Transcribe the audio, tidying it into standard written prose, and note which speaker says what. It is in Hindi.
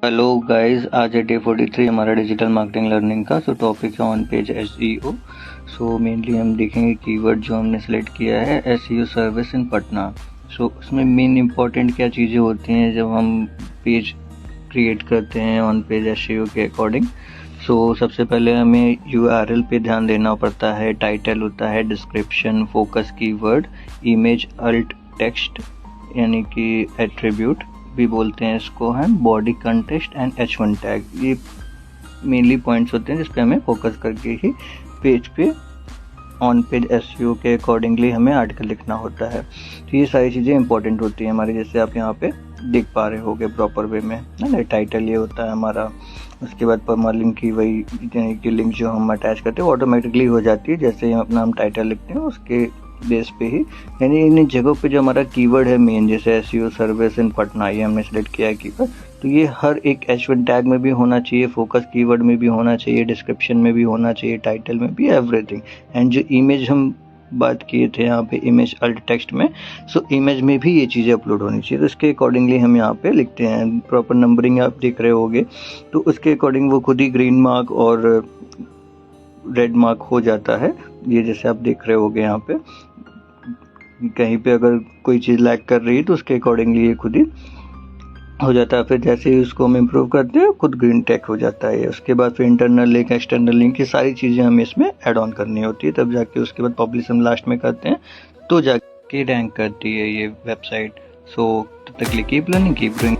Speaker 1: हेलो गाइस, आज है डे 43 हमारा डिजिटल मार्केटिंग लर्निंग का। सो टॉपिक है on page SEO. So mainly हम देखेंगे कीवर्ड जो हमने सेलेक्ट किया है, एसईओ सर्विस इन पटना। सो उसमें मेन इंपॉर्टेंट क्या चीज़ें होती हैं जब हम पेज क्रिएट करते हैं ऑन पेज एसईओ के अकॉर्डिंग। सो सबसे पहले हमें यूआरएल पे ध्यान देना पड़ता है, टाइटल होता है, description, focus keyword, image, alt text यानी कि एट्रीब्यूट भी बोलते हैं इसको हम, body content and H1 tag. ये मेनली पॉइंट्स होते हैं जिस पे हमें फोकस करके ही पेज पे ऑन पेज एसईओ के अकॉर्डिंगली हमें आर्टिकल लिखना होता है। तो ये सारी चीज़ें इंपॉर्टेंट होती हैं हमारी, जैसे आप यहाँ पे देख पा रहे होगे प्रॉपर वे में, है ना। टाइटल ये होता है हमारा, उसके बाद परमालिंक की वही यानी कि लिंक जो हम अटैच करते हैं ऑटोमेटिकली हो जाती है जैसे ही अपना हम टाइटल लिखते हैं उसके बेस पे ही। यानी इन जगहों पे जो हमारा कीवर्ड है मेन, जैसे एसईओ सर्विस इन पटना, ये हमने सेलेक्ट किया है कीवर्ड, तो ये हर एक H1 टैग में भी होना चाहिए, फोकस कीवर्ड में भी होना चाहिए, डिस्क्रिप्शन में भी होना चाहिए, टाइटल में भी, एवरीथिंग। एंड जो इमेज हम बात किए थे यहाँ पे, इमेज अल्ट टेक्स्ट में, सो इमेज में भी ये चीज़ें अपलोड होनी चाहिए। तो इसके अकॉर्डिंगली हम यहाँ पे लिखते हैं। प्रॉपर नंबरिंग आप देख रहे होगे तो उसके अकॉर्डिंग वो खुद ही ग्रीन मार्क और रेड मार्क हो जाता है। ये जैसे आप देख रहे होगे यहाँ पे, कहीं पे अगर कोई चीज़ लैग कर रही है तो उसके अकॉर्डिंगली ये खुद ही हो जाता है। फिर जैसे ही उसको हम इम्प्रूव करते हैं खुद ग्रीन टेक हो जाता है। उसके बाद फिर इंटरनल लिंक, एक्सटर्नल लिंक, ये सारी चीज़ें हमें इसमें ऐड ऑन करनी होती है, तब जाके उसके बाद पब्लिश हम लास्ट में करते हैं तो जाके रैंक करती है ये वेबसाइट। सो तब तक के लिए कीप लर्निंग, कीप डूइंग।